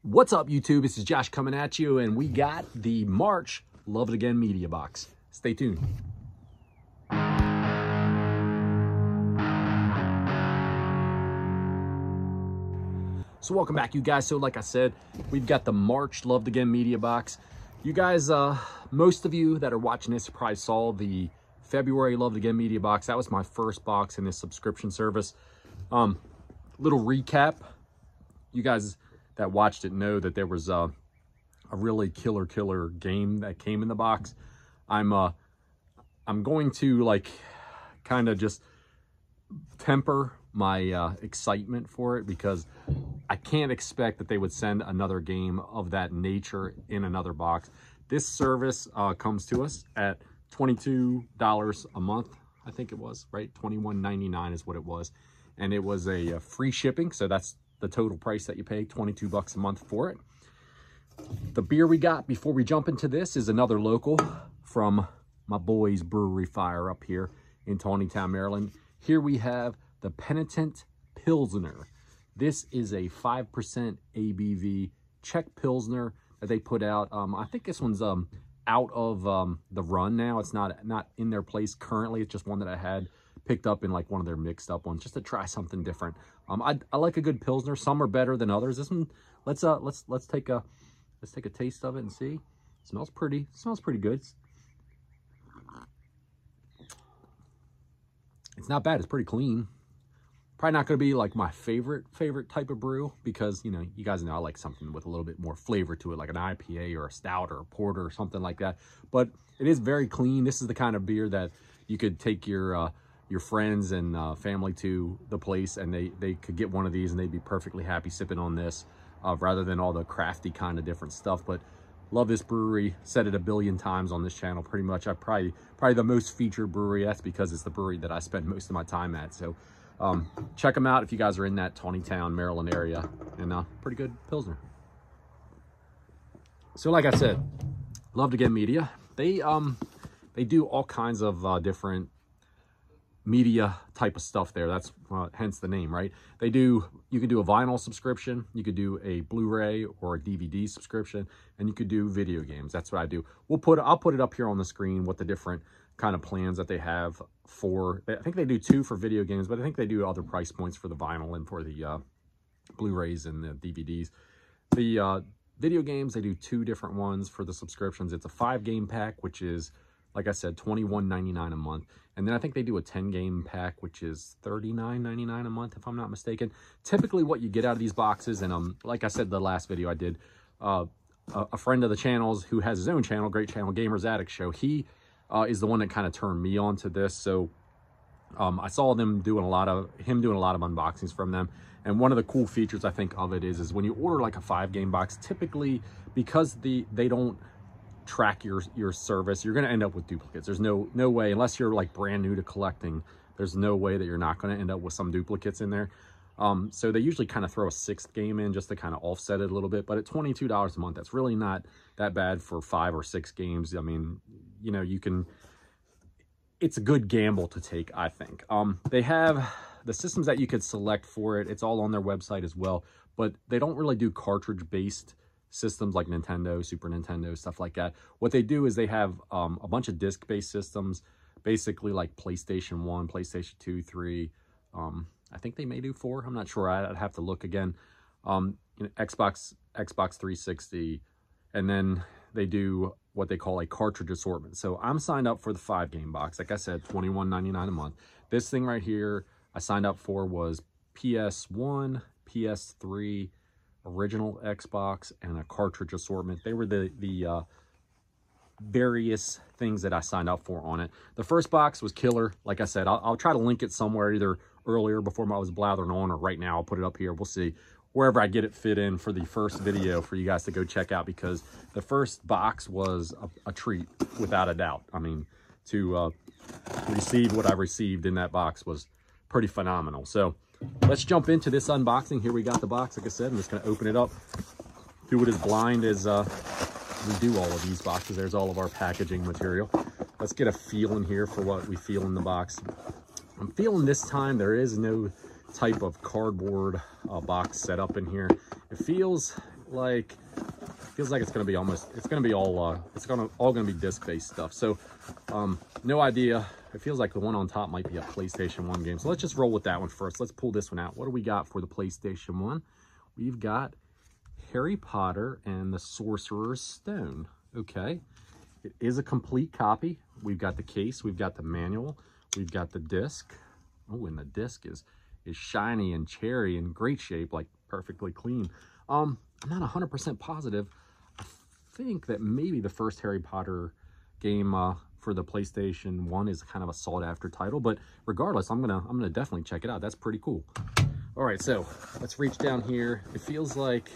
What's up, YouTube? This is Josh coming at you, and we got the March Love It Again Media Box. Stay tuned. So welcome back, you guys. So like I said, we've got the March Loved Again Media Box. You guys, most of you that are watching this probably saw the February Loved Again Media Box. That was my first box in this subscription service. Little recap. You guys that watched it know that there was a really killer game that came in the box. I'm going to like kind of just temper my excitement for it, because I can't expect that they would send another game of that nature in another box. This service comes to us at $22 a month. I think it was, right? $21.99 is what it was. And it was a free shipping. So that's the total price that you pay, 22 bucks a month for it. The beer we got before we jump into this is another local from my boys Brewery Fire up here in Taneytown, Maryland. Here we have the Penitent Pilsner. This is a 5% ABV Czech Pilsner that they put out. I think this one's out of the run now. It's not in their place currently. It's just one that I had picked up in like one of their mixed up ones, just to try something different. I like a good Pilsner. Some are better than others. This one, let's take a taste of it and see. It smells pretty good. It's not bad. It's pretty clean. Probably not going to be like my favorite type of brew, because, you know, you guys know I like something with a little bit more flavor to it, like an IPA or a stout or a porter or something like that. But it is very clean. This is the kind of beer that you could take your friends and family to the place, and they could get one of these and they'd be perfectly happy sipping on this, rather than all the crafty kind of different stuff. But love this brewery. Said it a billion times on this channel. Pretty much, I probably the most featured brewery. That's because it's the brewery that I spend most of my time at. So check them out if you guys are in that Taneytown, Maryland area. And pretty good Pilsner. So like I said, Loved Again Media. They do all kinds of different media type of stuff there. That's hence the name, right? You could do a vinyl subscription, you could do a Blu Ray or a DVD subscription, and you could do video games. That's what I do. I'll put it up here on the screen, what the different kind of plans that they have for. I think they do 2 for video games, but I think they do other price points for the vinyl and for the Blu-rays and the DVDs. The video games, they do 2 different ones for the subscriptions. It's a 5-game pack, which is, like I said, $21.99 a month. And then I think they do a 10-game pack, which is $39.99 a month, if I'm not mistaken. Typically what you get out of these boxes, and like I said, the last video I did, a friend of the channel's who has his own channel, great channel, Gamers Addict Show, he is the one that kind of turned me on to this. So I saw him doing a lot of unboxings from them. And one of the cool features I think of it is when you order like a 5-game box, typically, because they don't track your service, you're going to end up with duplicates. There's no way, unless you're like brand new to collecting, there's no way that you're not going to end up with some duplicates in there. So they usually kind of throw a 6th game in just to kind of offset it a little bit. But at $22 a month, that's really not that bad for 5 or 6 games. I mean, you know, it's a good gamble to take, I think. They have the systems that you could select for it. It's all on their website as well, but they don't really do cartridge-based systems like Nintendo, Super Nintendo, stuff like that. What they do is they have a bunch of disc-based systems, basically like PlayStation 1, PlayStation 2, 3. I think they may do 4. I'm not sure. I'd have to look again. You know, Xbox 360, and then they do what they call a cartridge assortment. So I'm signed up for the 5-game box. Like I said, $21.99 a month. This thing right here I signed up for was PS1, PS3, original Xbox, and a cartridge assortment. They were the various things that I signed up for on it. The first box was killer. Like I said, I'll try to link it somewhere, either earlier before I was blathering on, or right now. I'll put it up here. We'll see wherever I get it fit in for the first video for you guys to go check out, because the first box was a treat without a doubt. I mean, to receive what I received in that box was pretty phenomenal. So let's jump into this unboxing. Here we got the box. Like I said, I'm just going to open it up, do it as blind as we do all of these boxes. There's all of our packaging material. Let's get a feeling here for what we feel in the box. I'm feeling this time there is no type of cardboard box set up in here. It feels like it's gonna be all gonna be disc-based stuff. So no idea. It feels like the one on top might be a PlayStation 1 game. So let's just roll with that one first. Let's pull this one out. What do we got for the PlayStation 1? We've got Harry Potter and the Sorcerer's Stone. Okay. It is a complete copy. We've got the case, we've got the manual, we've got the disc. Oh, and the disc is shiny and cherry in great shape, like perfectly clean. I'm not 100% positive. I think that maybe the first Harry Potter game for the PlayStation 1 is kind of a sought after title, but regardless, I'm gonna definitely check it out. That's pretty cool. All right, so let's reach down here. It feels like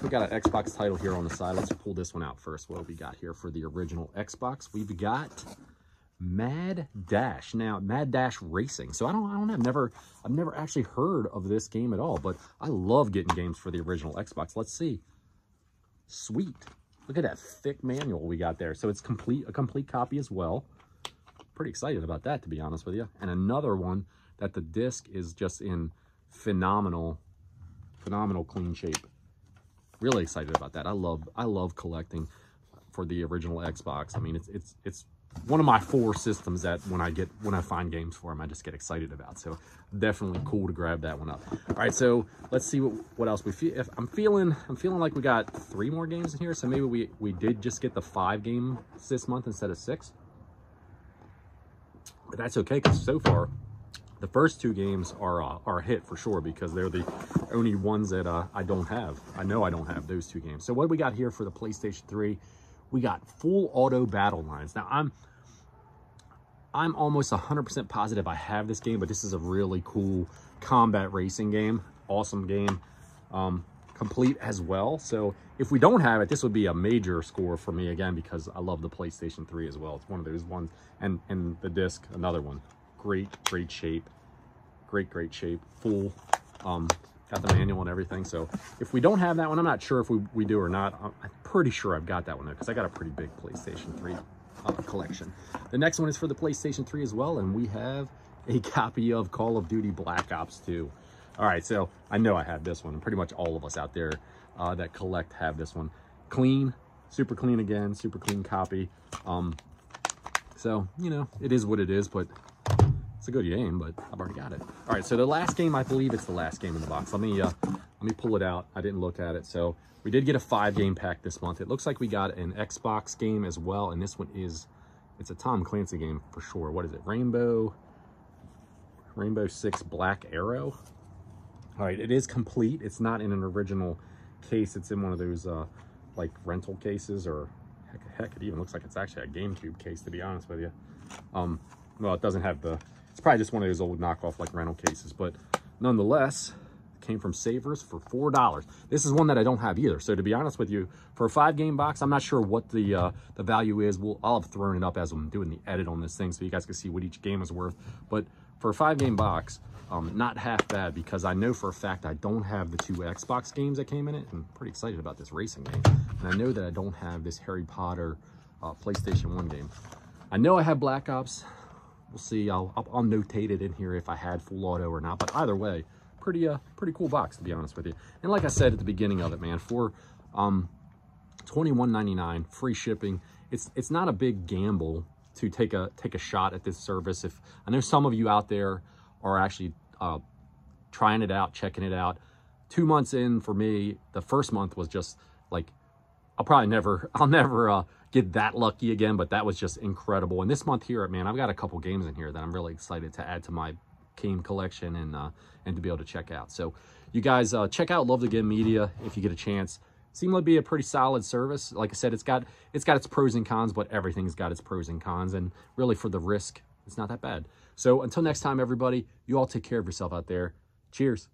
we got an Xbox title here on the side. Let's pull this one out first. What do we got here for the original Xbox? We've got Mad Dash. Now, Mad Dash Racing. So I've never actually heard of this game at all, but I love getting games for the original Xbox. Let's see. Sweet. Look at that thick manual we got there. So it's a complete copy as well. Pretty excited about that, to be honest with you. And another one that the disc is just in phenomenal clean shape. Really excited about that. I love collecting for the original Xbox. I mean, it's one of my 4 systems that when I find games for them, I just get excited about. So definitely cool to grab that one up. All right, so let's see what else we feel. I'm feeling like we got 3 more games in here. So maybe we did just get the 5 games this month instead of 6. But that's okay, because so far the first 2 games are a hit for sure, because they're the only ones that I don't have. I know I don't have those 2 games. So what do we got here for the PlayStation 3? We got Full Auto Battle Lines. Now, I'm almost 100% positive I have this game, but this is a really cool combat racing game. Awesome game. Complete as well. So if we don't have it, this would be a major score for me again, because I love the PlayStation 3 as well. It's one of those ones. And the disc, another one. Great shape. Great shape. Full. Got the manual and everything. So if we don't have that one, I'm not sure if we do or not. I'm pretty sure I've got that one, because I got a pretty big PlayStation 3 collection. The next one is for the PlayStation 3 as well, and we have a copy of Call of Duty Black Ops 2. All right, so I know I have this one, and pretty much all of us out there that collect have this one. Clean, super clean again, super clean copy. So, you know, it is what it is, but it's a good game, but I've already got it. All right, so the last game, I believe it's the last game in the box. Let me pull it out. I didn't look at it. So we did get a 5-game pack this month. It looks like we got an Xbox game as well, and this one it's a Tom Clancy game for sure. What is it? Rainbow Six Black Arrow. All right, it is complete. It's not in an original case. It's in one of those like rental cases, or heck, it even looks like it's actually a GameCube case, to be honest with you. Well, it doesn't have it's probably just one of those old knockoff like rental cases, but nonetheless, it came from Savers for $4. This is one that I don't have either. So to be honest with you, for a 5-game box, I'm not sure what the value is. I'll have thrown it up as I'm doing the edit on this thing, so you guys can see what each game is worth. But for a 5-game box, not half bad, because I know for a fact I don't have the 2 Xbox games that came in it. I'm pretty excited about this racing game, and I know that I don't have this Harry Potter PlayStation 1 game. I know I have Black Ops. We'll see. I'll notate it in here if I had Full Auto or not. But either way, pretty cool box, to be honest with you. And like I said at the beginning of it, man, for $21.99 free shipping, it's not a big gamble to take a shot at this service. If I know some of you out there are actually trying it out, checking it out. 2 months in for me, the first month was just like, I'll never get that lucky again, but that was just incredible. And this month here, man, I've got a couple games in here that I'm really excited to add to my game collection and to be able to check out. So you guys check out Love to Game Media if you get a chance. Seemed to be a pretty solid service. Like I said, it's got its pros and cons, but everything's got its pros and cons, and really for the risk, it's not that bad. So until next time, everybody, you all take care of yourself out there. Cheers.